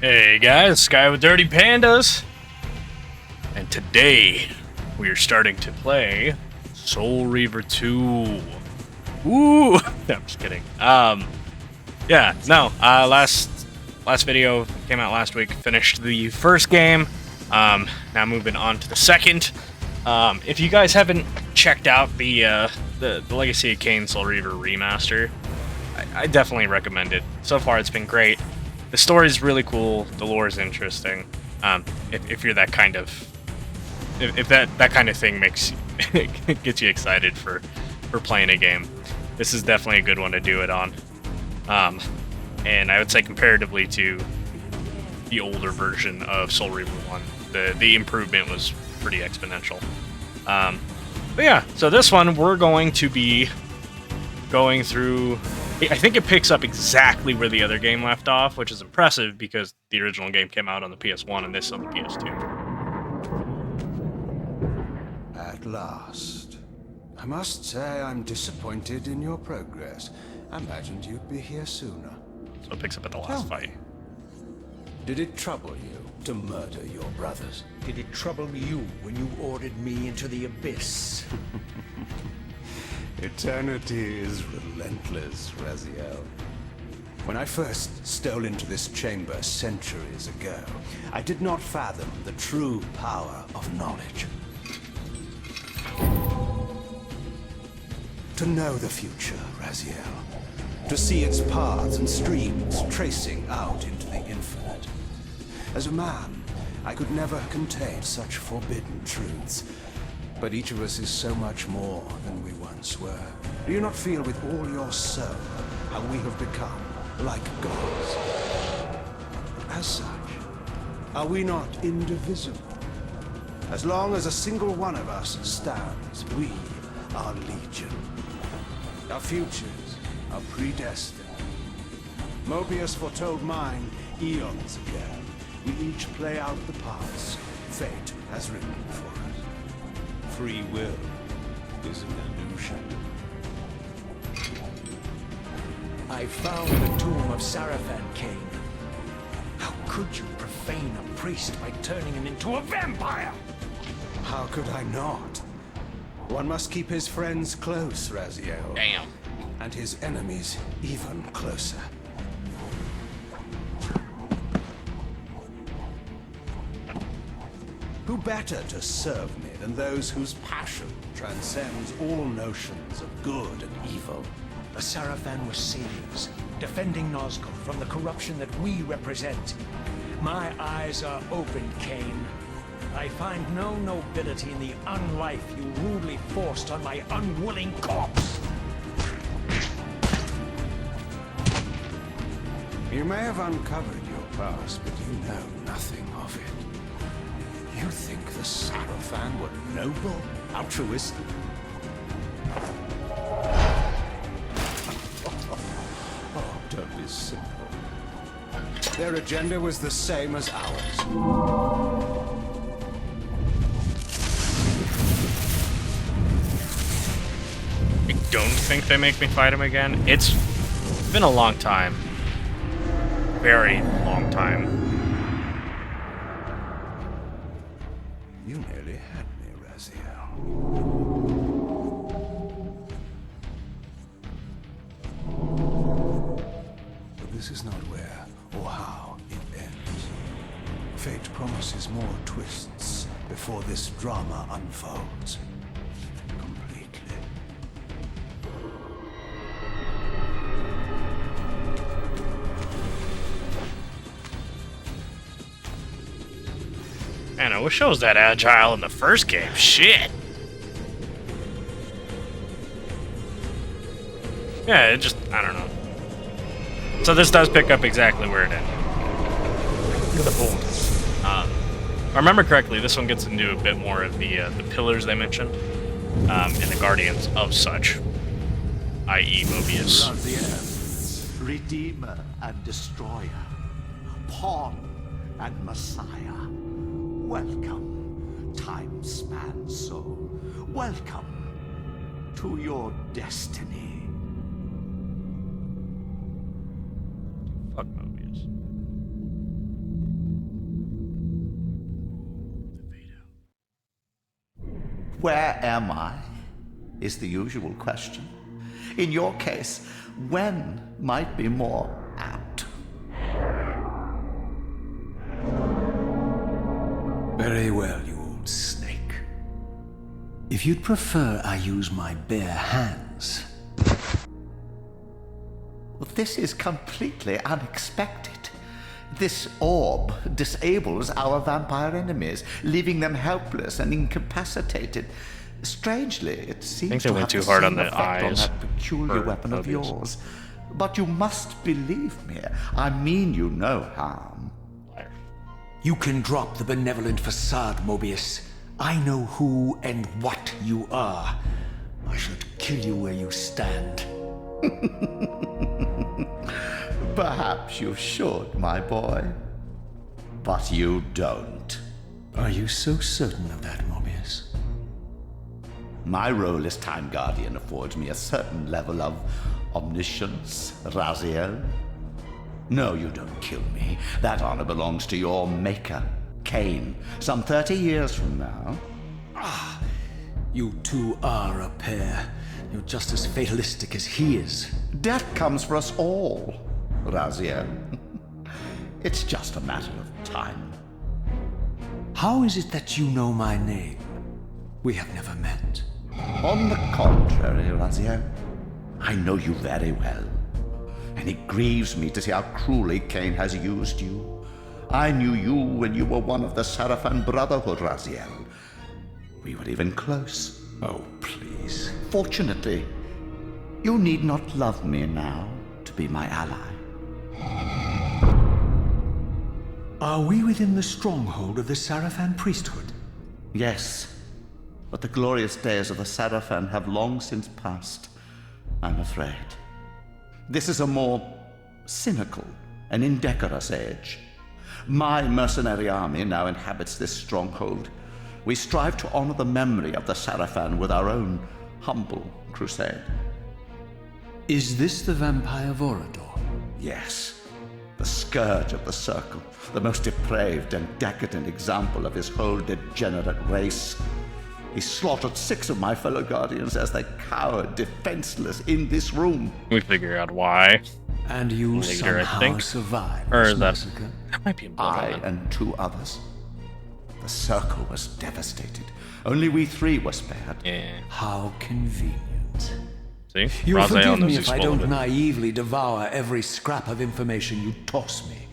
Hey guys, Sky with Dirty Pandas, and today we are starting to play Soul Reaver 2. Ooh, I'm just kidding. Last video came out last week. Finished the first game. Now moving on to the second. If you guys haven't checked out the Legacy of Kain Soul Reaver remaster, I definitely recommend it. So far, it's been great. The story's really cool. The lore is interesting. If you're that kind of, if that kind of thing makes gets you excited for playing a game, this is definitely a good one to do it on. And I would say comparatively to the older version of Soul Reaver 1, the improvement was pretty exponential. But yeah, so this one we're going to be going through. I think it picks up exactly where the other game left off, which is impressive because the original game came out on the PS1 and this on the PS2. At last. I must say I'm disappointed in your progress. I imagined you'd be here sooner. So it picks up at the last fight. Did it trouble you to murder your brothers? Did it trouble you when you ordered me into the abyss? Eternity is relentless, Raziel. When I first stole into this chamber centuries ago, I did not fathom the true power of knowledge. To know the future, Raziel. To see its paths and streams tracing out into the infinite. As a man, I could never contain such forbidden truths. But each of us is so much more than we once were. Do you not feel with all your soul how we have become like gods? As such, are we not indivisible? As long as a single one of us stands, we are legion. Our futures are predestined. Mobius foretold mine eons ago. We each play out the parts fate has written for us. Free will is an illusion. I found the tomb of Sarafan, Kain. How could you profane a priest by turning him into a vampire? How could I not? One must keep his friends close, Raziel. Damn. And his enemies even closer. Who better to serve me than those whose passion transcends all notions of good and evil? The Sarafan were saviors, defending Nazgul from the corruption that we represent. My eyes are opened, Kain. I find no nobility in the unlife you rudely forced on my unwilling corpse. You may have uncovered your past, but you know nothing of it. You think the Sarafan were noble, altruistic? Oh, don't be simple. Their agenda was the same as ours. I don't think they make me fight him again. It's been a long time. Very long time. You nearly had me, Raziel. But this is not where or how it ends. Fate promises more twists before this drama unfolds. Completely. Man, I wish I was that agile in the first game. Shit. Yeah, it just, I don't know. So this does pick up exactly where it ended. Look at the boom. If I remember correctly, this one gets into a bit more of the pillars they mentioned, and the guardians of such, i.e. Mobius. Raziel, Redeemer and Destroyer, Pawn and Messiah. Welcome, time-span soul. Welcome to your destiny. Fuck Mobius. Where am I? Is the usual question. In your case, when might be more apt. Very well, you old snake. If you'd prefer I use my bare hands... This is completely unexpected. This orb disables our vampire enemies, leaving them helpless and incapacitated. Strangely, it seems they to went have too the hard same on the effect on eyes that peculiar for weapon of Mobius. yours. But you must believe me. I mean you no harm. You can drop the benevolent facade, Mobius. I know who and what you are. I should kill you where you stand. Perhaps you should, my boy. But you don't. Are you so certain of that, Mobius? My role as Time Guardian affords me a certain level of omniscience, Raziel. No, you don't kill me. That honor belongs to your maker, Cain, some 30 years from now. You two are a pair. You're just as fatalistic as he is. Death comes for us all, Raziel. It's just a matter of time. How is it that you know my name? We have never met. On the contrary, Raziel, I know you very well. And it grieves me to see how cruelly Cain has used you. I knew you when you were one of the Sarafan Brotherhood, Raziel. We were even close. Oh, please. Fortunately, you need not love me now to be my ally. Are we within the stronghold of the Sarafan priesthood? Yes, but the glorious days of the Sarafan have long since passed, I'm afraid. This is a more cynical and indecorous age. My mercenary army now inhabits this stronghold. We strive to honor the memory of the Sarafan with our own humble crusade. Is this the vampire Vorador? Yes, the scourge of the Circle, the most depraved and decadent example of his whole degenerate race. He slaughtered 6 of my fellow Guardians as they cowered defenseless in this room. We figure out why. And you Later, I somehow think. survived Or this is that... massacre? That might be in Blood I Island. and 2 others. The Circle was devastated. Only we 3 were spared. Yeah. How convenient. See? You'll Raziel forgive knows me he's if I full of don't it. naively devour every scrap of information you toss me.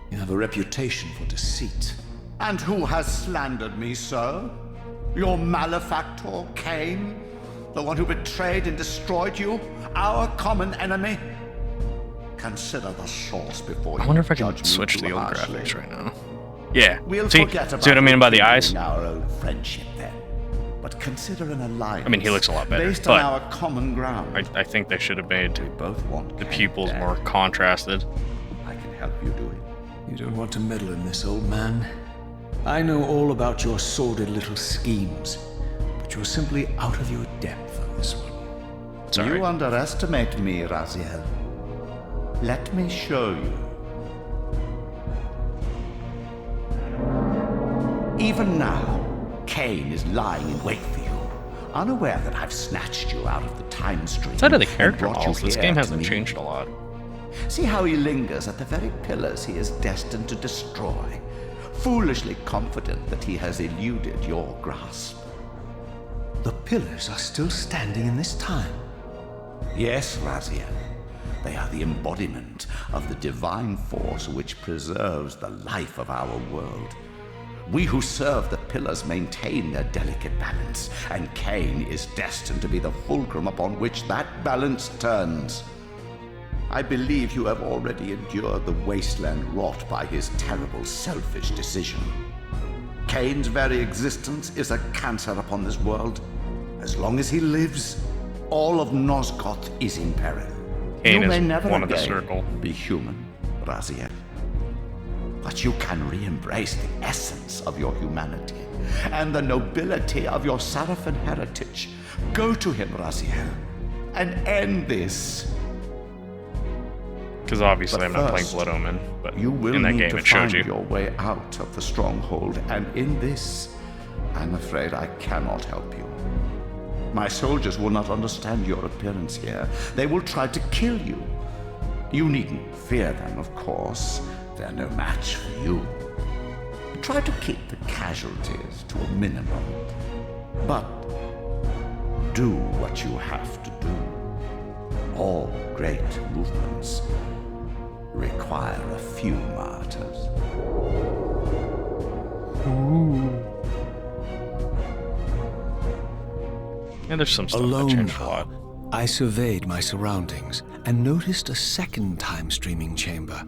You have a reputation for deceit. And who has slandered me so? Your malefactor, Cain? The one who betrayed and destroyed you? Our common enemy? Consider the source before you I wonder if I can judge me switch too the old harshly. graphics right now. Yeah. We'll See forget about what I mean by the eyes? rekindling our old friendship then. But consider an alliance. I mean, he looks a lot better, Based but on our common ground. I think they should have made We both want the Cain pupils dead. more contrasted. I can help you do it. You don't want to meddle in this, old man. I know all about your sordid little schemes, but you're simply out of your depth on this one. Sorry. You underestimate me, Raziel. Let me show you. Even now, Cain is lying in wait for you, unaware that I've snatched you out of the time stream. Outside of the and character brought you models, this here game to hasn't me. changed a lot. See how he lingers at the very pillars he is destined to destroy, foolishly confident that he has eluded your grasp. The pillars are still standing in this time. Yes, Raziel. They are the embodiment of the divine force which preserves the life of our world. We who serve the pillars maintain their delicate balance, and Cain is destined to be the fulcrum upon which that balance turns. I believe you have already endured the wasteland wrought by his terrible, selfish decision. Cain's very existence is a cancer upon this world. As long as he lives, all of Nosgoth is in peril. Cain You may is never one of the again circle. be human, Raziel. But you can re-embrace the essence of your humanity and the nobility of your Sarafan heritage. Go to him, Raziel, and end this. Because obviously But I'm not playing first, Blood Omen, but You will in that need game to it showed find you. your way out of the stronghold, and in this, I'm afraid I cannot help you. My soldiers will not understand your appearance here. They will try to kill you. You needn't fear them, of course. They're no match for you. Try to keep the casualties to a minimum. But do what you have to do. All great movements require a few martyrs. Yeah, there's some stuff that Alone changed a lot. I surveyed my surroundings and noticed a second time streaming chamber.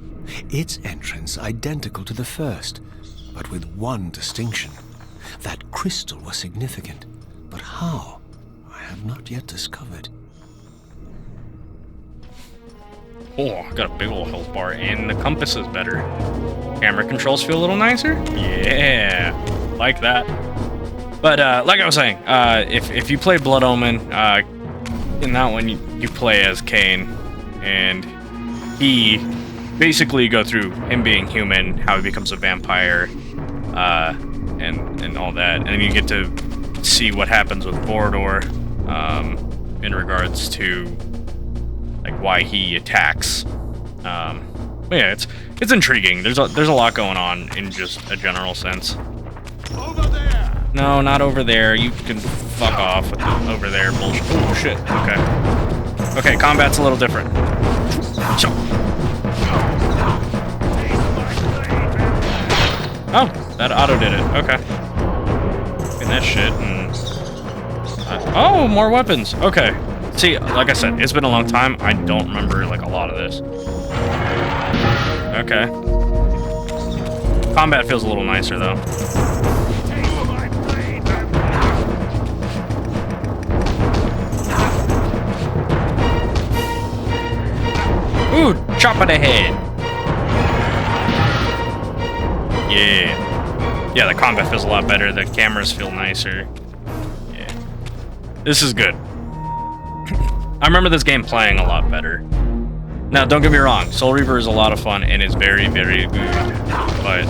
Its entrance identical to the first, but with one distinction. That crystal was significant, but how? I have not yet discovered. Oh, I got a big old health bar, and the compass is better. Camera controls feel a little nicer? Yeah, like that. But like I was saying, if you play Blood Omen, in that one you play as Cain, and he basically go through him being human, how he becomes a vampire, and all that, and you get to see what happens with Borodor, in regards to like why he attacks. But yeah, it's intriguing. There's a lot going on in just a general sense. Over there! No, not over there. You can fuck off with the over there bullshit. Oh shit. Okay. Okay, combat's a little different. So. Oh, that auto did it. Okay. And that shit and oh, more weapons. Okay. See, like I said, it's been a long time. I don't remember like a lot of this. Okay. Combat feels a little nicer though. Ooh, chop of the head. Yeah. Yeah, the combat feels a lot better. The cameras feel nicer. Yeah. This is good. I remember this game playing a lot better. Now, don't get me wrong, Soul Reaver is a lot of fun and is very, very good. But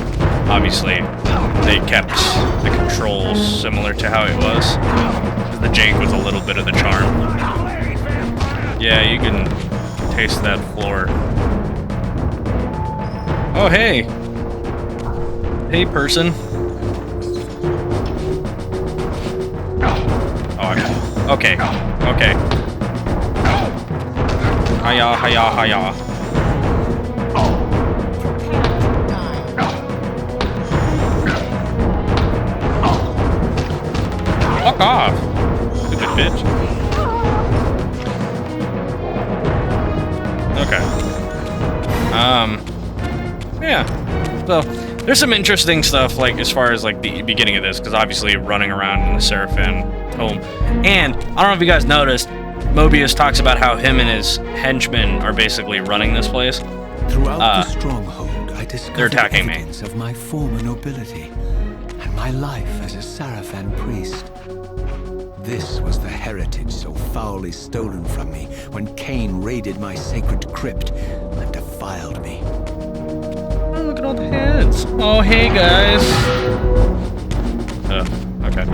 obviously, they kept the controls similar to how it was. The jank was a little bit of the charm. Yeah, you can taste that floor. Oh, hey. Hey, person. Oh, okay. Okay. Hiya, hiya, hiya. Fuck off. Stupid bitch. Okay. Yeah. So, there's some interesting stuff, like, as far as, like, the beginning of this, because obviously running around in the Seraphim home. And, I don't know if you guys noticed, Mobius talks about how him and his henchmen are basically running this place. Throughout the stronghold, I discovered they're attacking me. evidence of my former nobility and my life as a Sarafan priest. This was the heritage so foully stolen from me when Cain raided my sacred crypt and defiled me. Oh, look at all the heads. Oh, hey, guys. Okay.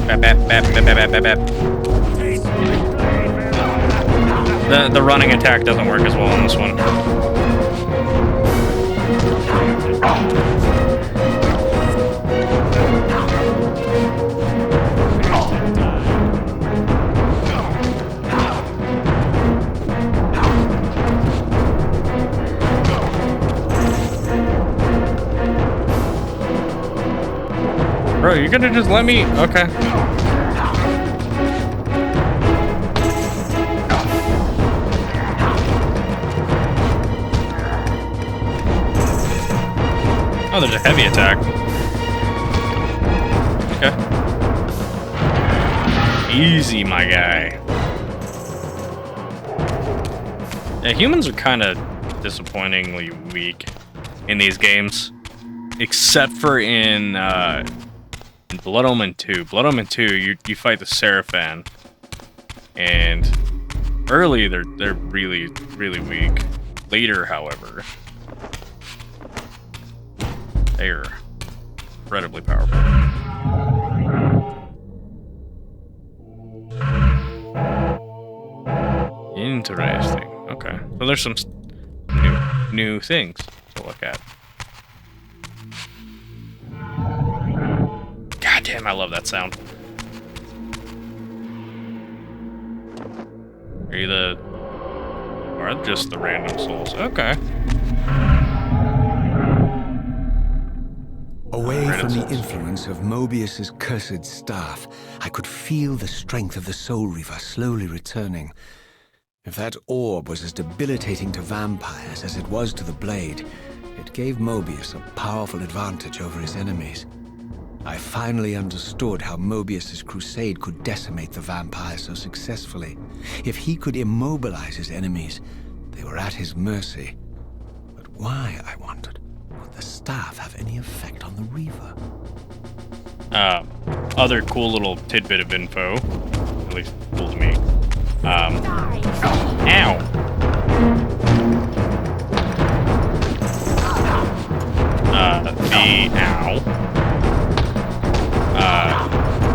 Bap, bap, bap, bap, bap, bap, bap. The running attack doesn't work as well on this one. Bro, you're gonna just let me? Okay. Oh, there's a heavy attack. Okay. Easy, my guy. Yeah, humans are kind of disappointingly weak in these games. Except for in Blood Omen 2. Blood Omen 2, you fight the Seraphim. And early, they're really, really weak. Later, however, they're incredibly powerful. Interesting. Okay, so there's some new things to look at. God damn, I love that sound. Are you the... or just the random souls? Okay. Away from the influence of Mobius's cursed staff, I could feel the strength of the Soul Reaver slowly returning. If that orb was as debilitating to vampires as it was to the blade, it gave Mobius a powerful advantage over his enemies. I finally understood how Mobius's crusade could decimate the vampires so successfully. If he could immobilize his enemies, they were at his mercy. But why, I wondered, would the staff have any effect on the Reaver? Other cool little tidbit of info, at least cool to me. Ow.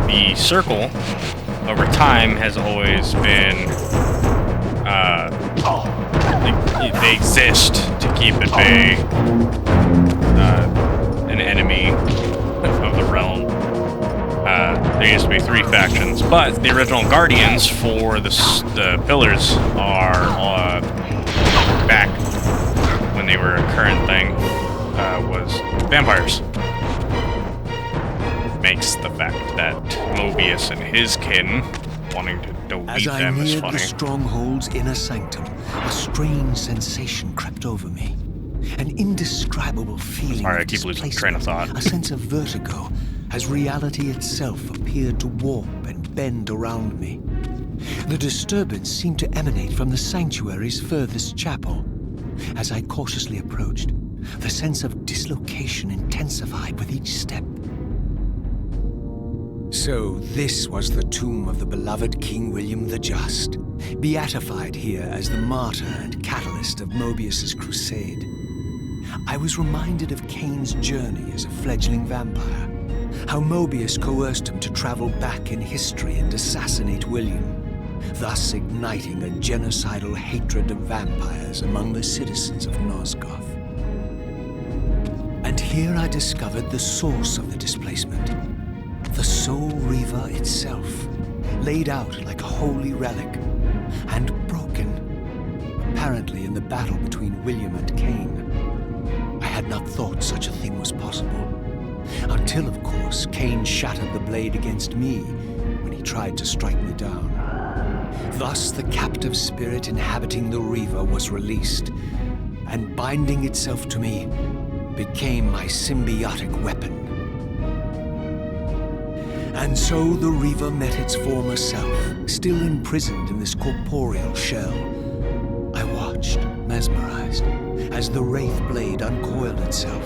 The circle over time has always been, they exist to keep at bay an enemy of the realm. There used to be 3 factions, but the original guardians for the pillars are back when they were a current thing, was vampires. Makes the fact that Mobius and his kin wanting to delete them is funny. As I neared the stronghold's inner sanctum, a strange sensation crept over me. An indescribable feeling Sorry, I keep losing train of thought. A sense of vertigo, as reality itself appeared to warp and bend around me. The disturbance seemed to emanate from the sanctuary's furthest chapel. As I cautiously approached, the sense of dislocation intensified with each step. So this was the tomb of the beloved King William the Just, beatified here as the martyr and catalyst of Mobius's crusade. I was reminded of Cain's journey as a fledgling vampire, how Mobius coerced him to travel back in history and assassinate William, thus igniting a genocidal hatred of vampires among the citizens of Nosgoth. And here I discovered the source of the displacement. The Soul Reaver itself, laid out like a holy relic, and broken, apparently in the battle between William and Cain. I had not thought such a thing was possible, until, of course, Cain shattered the blade against me when he tried to strike me down. Thus, the captive spirit inhabiting the Reaver was released, and binding itself to me, became my symbiotic weapon. And so the Reaver met its former self, still imprisoned in this corporeal shell. I watched, mesmerized, as the Wraith blade uncoiled itself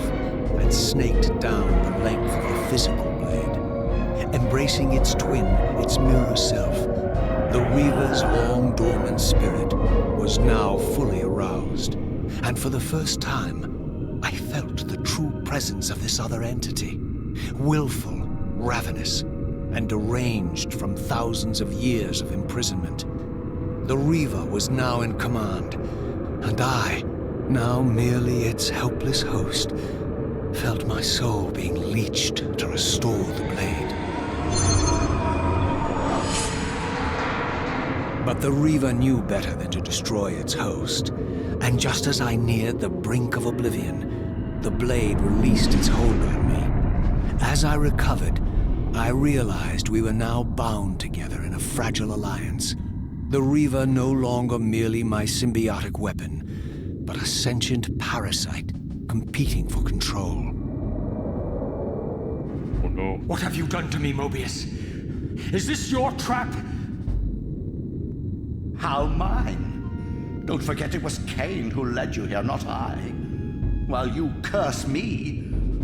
and snaked down the length of the physical blade. Embracing its twin, its mirror self, the Reaver's long-dormant spirit was now fully aroused. And for the first time, I felt the true presence of this other entity, willful, ravenous, and deranged from thousands of years of imprisonment. The Reaver was now in command, and I, now merely its helpless host, felt my soul being leeched to restore the blade. But the Reaver knew better than to destroy its host, and just as I neared the brink of oblivion, the blade released its hold on me. As I recovered, I realized we were now bound together in a fragile alliance. The Reaver no longer merely my symbiotic weapon, but a sentient parasite competing for control. Oh no. What have you done to me, Mobius? Is this your trap? How mine? Don't forget it was Cain who led you here, not I. While you curse me,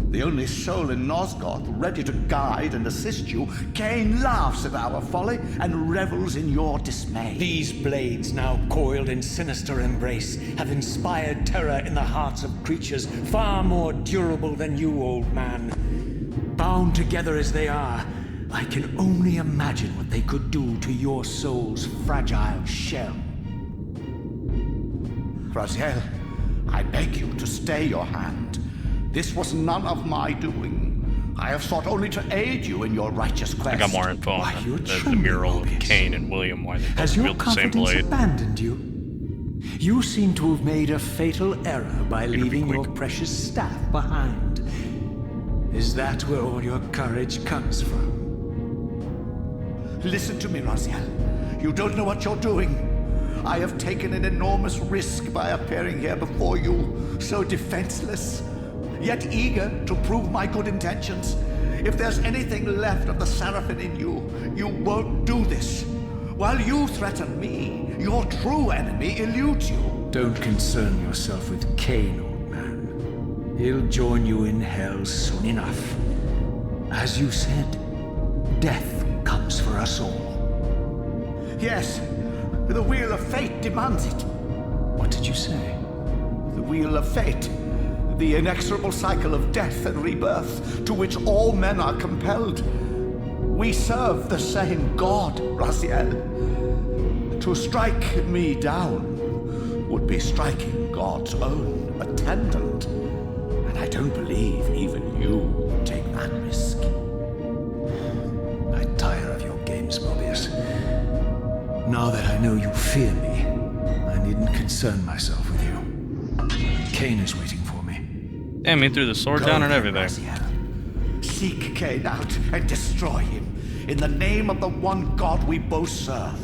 the only soul in Nosgoth ready to guide and assist you, Cain laughs at our folly and revels in your dismay. These blades, now coiled in sinister embrace, have inspired terror in the hearts of creatures far more durable than you, old man. Bound together as they are, I can only imagine what they could do to your soul's fragile shell. Raziel, I beg you to stay your hand. This was none of my doing. I have sought only to aid you in your righteous quest. I got more info Why, on you're the trembling, mural of Mobius. Cain and William, why they Has both your wield the same confidence blade. abandoned you? You seem to have made a fatal error by It'll be leaving quick. your precious staff behind. Is that where all your courage comes from? Listen to me, Raziel. You don't know what you're doing. I have taken an enormous risk by appearing here before you, so defenseless, yet eager to prove my good intentions. If there's anything left of the Seraphim in you, you won't do this. While you threaten me, your true enemy eludes you. Don't concern yourself with Cain, old man. He'll join you in hell soon enough. As you said, death comes for us all. Yes, the wheel of fate demands it. What did you say? The wheel of fate. The inexorable cycle of death and rebirth to which all men are compelled. We serve the same God, Raziel. To strike me down would be striking God's own attendant. And I don't believe even you would take that risk. I tire of your games, Mobius. Now that I know you fear me, I needn't concern myself with you. Cain is waiting for me. Damn, he threw the sword down and everything. Raziel. Seek Cain out and destroy him in the name of the one God we both serve.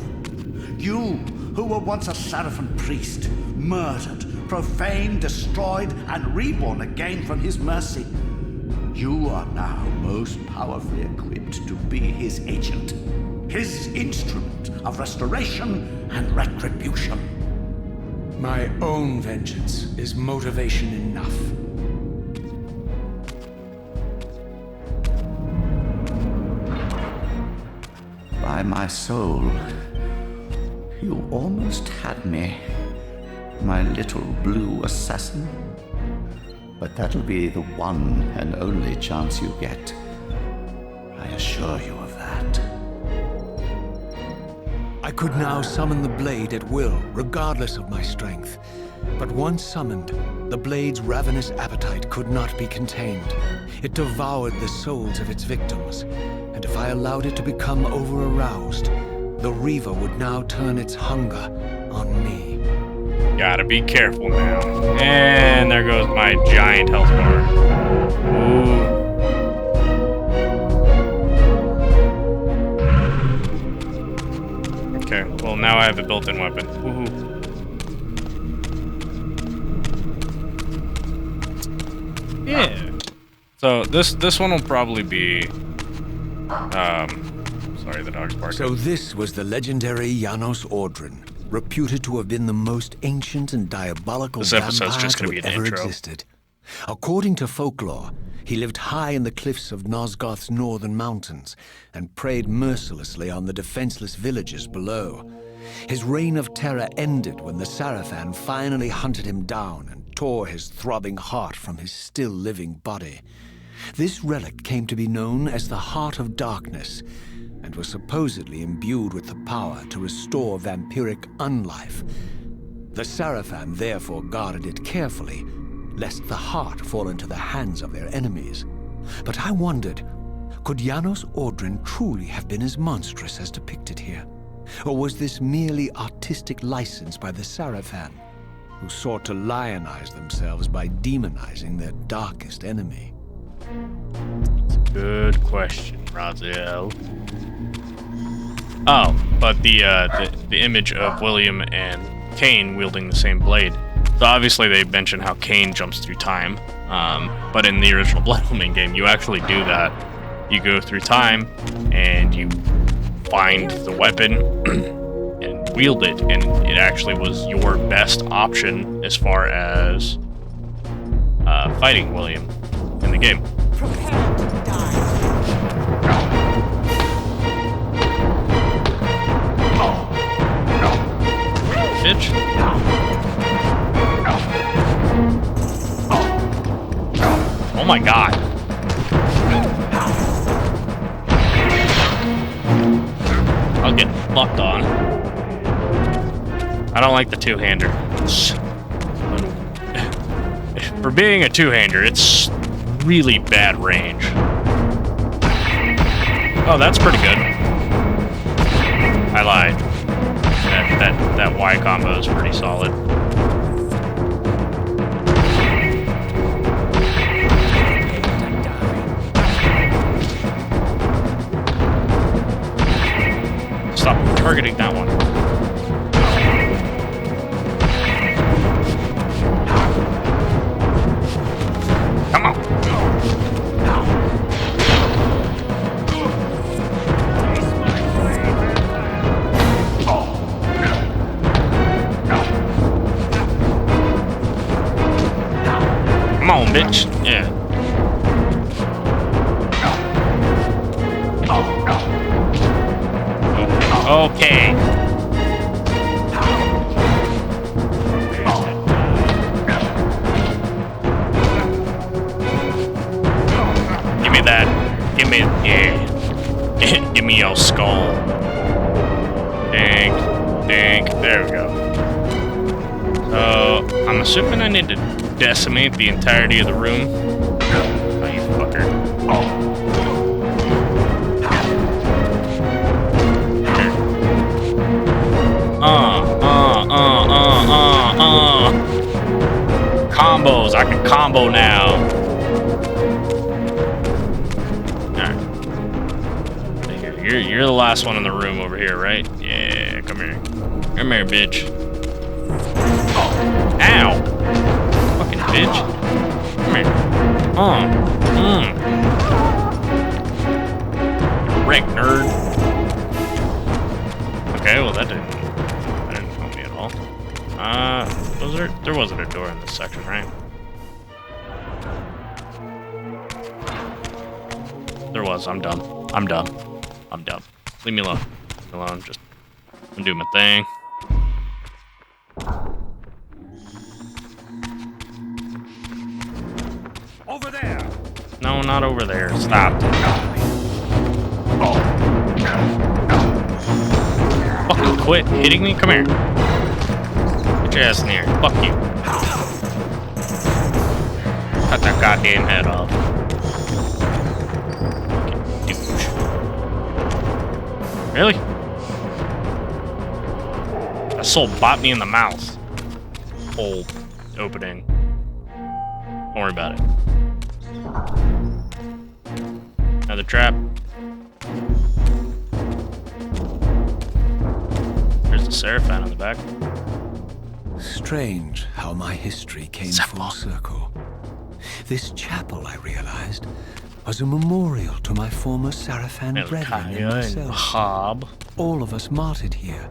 You, who were once a Seraphim priest, murdered, profaned, destroyed, and reborn again from his mercy. You are now most powerfully equipped to be his agent, his instrument of restoration and retribution. My own vengeance is motivation enough. By my soul, you almost had me, my little blue assassin. But that'll be the one and only chance you get. I assure you of that. I could now summon the blade at will, regardless of my strength. But once summoned, the blade's ravenous appetite could not be contained. It devoured the souls of its victims, and if I allowed it to become over-aroused, the Reaver would now turn its hunger on me. Gotta be careful now. And there goes my giant health bar. Ooh. Okay, well now I have a built-in weapon. Woohoo. Yeah. So this one will probably be sorry, the dog's barking. So this was the legendary Janos Ordrin, reputed to have been the most ancient and diabolical This episode's vampire just to gonna be have an ever intro. existed. According to folklore, he lived high in the cliffs of Nosgoth's northern mountains and preyed mercilessly on the defenseless villages below. His reign of terror ended when the Seraphim finally hunted him down and tore his throbbing heart from his still-living body. This relic came to be known as the Heart of Darkness, and was supposedly imbued with the power to restore vampiric unlife. The Seraphim therefore guarded it carefully, lest the heart fall into the hands of their enemies. But I wondered, could Janos Ordrin truly have been as monstrous as depicted here? Or was this merely artistic license by the Seraphim, who sought to lionize themselves by demonizing their darkest enemy? Good question, Raziel. Oh, but the image of William and Cain wielding the same blade. So obviously they mention how Cain jumps through time, but in the original Bloodhound game, you actually do that. You go through time, and you find the weapon and wield it, and it actually was your best option as far as fighting William in the game. Prepare to die. Bitch. Oh my god. getting locked on. I don't like the two-hander. For being a two-hander, it's really bad range. Oh, that's pretty good. I lied. That Y combo is pretty solid. Stop targeting that one. Come on. Come on, bitch. Yeah. Okay. Give me that. Give me, yeah. Give me your skull. Dink, dink. There we go. So, I'm assuming I need to decimate the entirety of the room. Oh, you fucker. Combos. I can combo now. Alright. You're the last one in the room over here, right? Yeah, come here. Come here, bitch. Ow! Fucking bitch. Come here. Wreck, nerd. Okay, well that didn't help me at all. There wasn't a door in this section, right? There was. I'm done. I'm done. I'm done. Leave me alone. Leave me alone. Just I'm doing my thing. Over there. No, not over there. Stop. Fucking quit hitting me. Come here. Get your ass in here. Fuck you. Cut that goddamn head off. Fucking douche. Really? That soul bought me in the mouth. Hole opening. Don't worry about it. Another trap. There's the Seraphim in the back. Strange how my history came full circle. This chapel, I realized, was a memorial to my former Seraphim brethren and myself. Hob. All of us martyred here.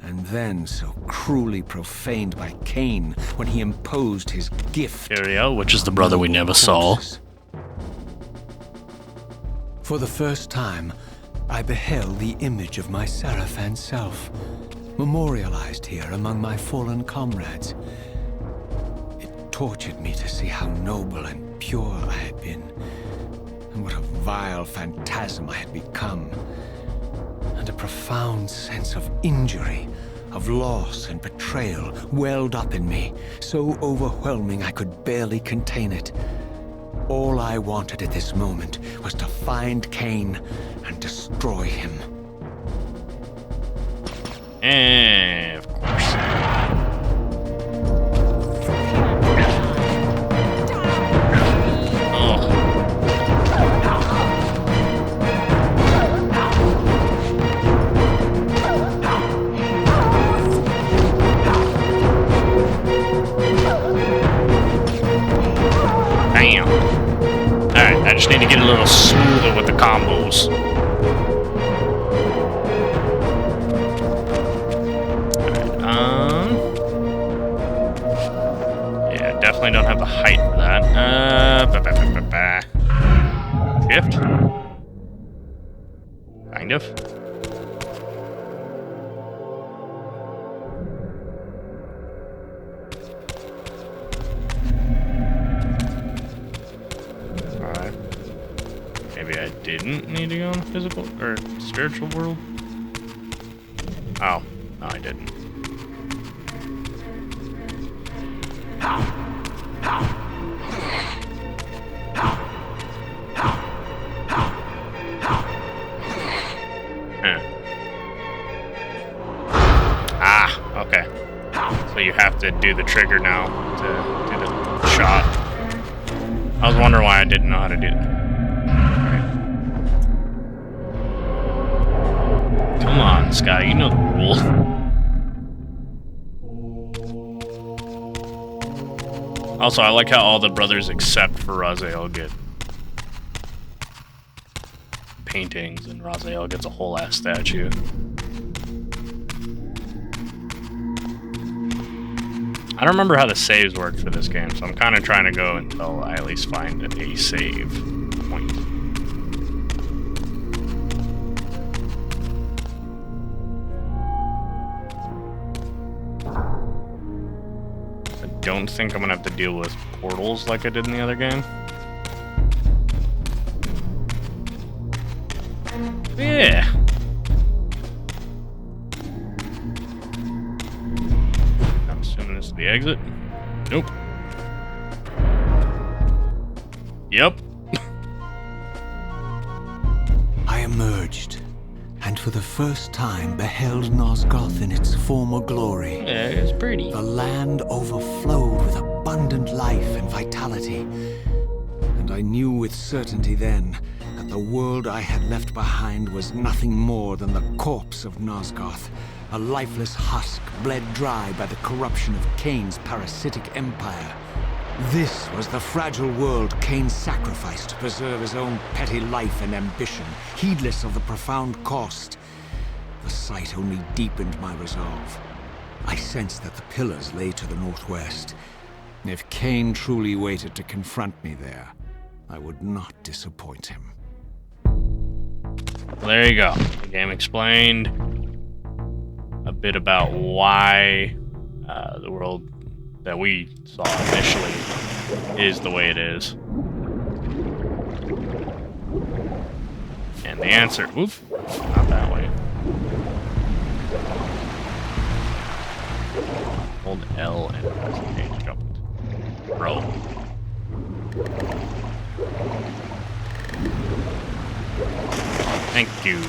And then so cruelly profaned by Cain when he imposed his gift. Uriel, which is the brother we never saw. For the first time, I beheld the image of my Seraphim self, memorialized here among my fallen comrades. It tortured me to see how noble and pure I had been, and what a vile phantasm I had become. And a profound sense of injury, of loss and betrayal welled up in me, so overwhelming I could barely contain it. All I wanted at this moment was to find Cain and destroy him. Of course. Oh. Damn. Alright, I just need to get a little smoother with the combos. Yeah, definitely don't have the height for that. Shift? Kind of. Alright. Maybe I didn't need to go in the physical or spiritual world. Oh, no, I didn't. Ah, okay. So you have to do the trigger now to do the shot. I was wondering why I didn't know how to do it. Come on, Sky, you know the rules. Also, I like how all the brothers except for Raziel get paintings, and Raziel gets a whole ass statue. I don't remember how the saves work for this game, so I'm kind of trying to go until I at least find a save point. I don't think I'm gonna have to deal with portals like I did in the other game. Yeah. I'm assuming this is the exit. Nope. Yep. I emerged, and for the first time beheld Nosgoth in its former glory. Yeah, it's pretty. The land overflowed with abundant life and vitality, and I knew with certainty then that the world I had left behind was nothing more than the corpse of Nosgoth, a lifeless husk bled dry by the corruption of Cain's parasitic empire. This was the fragile world Cain sacrificed to preserve his own petty life and ambition, heedless of the profound cost. The sight only deepened my resolve. I sensed that the pillars lay to the northwest. If Cain truly waited to confront me there, I would not disappoint him. Well, there you go. The game explained a bit about why the world that we saw initially is the way it is. And the answer, oof, not that way. Hold L and press A to jump. Bro. Thank you.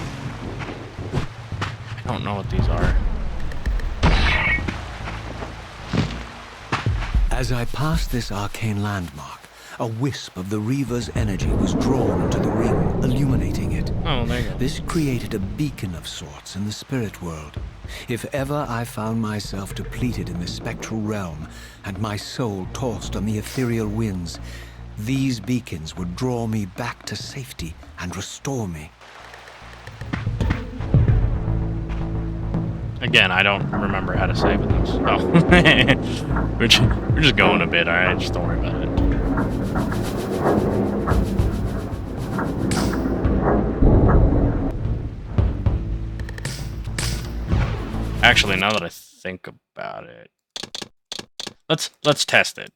I don't know what these are. As I passed this arcane landmark, a wisp of the Reaver's energy was drawn into the ring, illuminating it. Oh, there you go. This created a beacon of sorts in the spirit world. If ever I found myself depleted in the spectral realm, and my soul tossed on the ethereal winds, these beacons would draw me back to safety and restore me. Again, I don't remember how to save with this. Oh. we're just going a bit, alright? Just don't worry about it. Actually, now that I think about it, let's test it.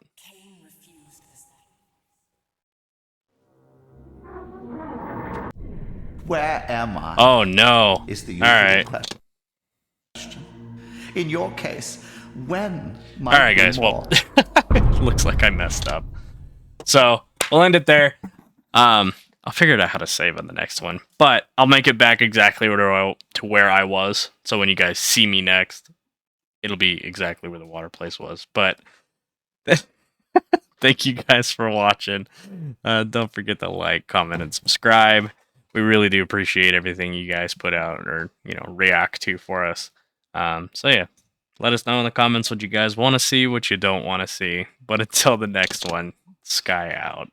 Where am I? Oh no! Is the All right. question. In your case, when All right, guys. more? Well, it looks like I messed up. So we'll end it there. I'll figure out how to save on the next one, but I'll make it back exactly to where I was. So when you guys see me next, it'll be exactly where the water place was. But thank you guys for watching. Don't forget to like, comment, and subscribe. We really do appreciate everything you guys put out or react to for us. So yeah, let us know in the comments what you guys want to see, what you don't want to see. But until the next one, Sky out.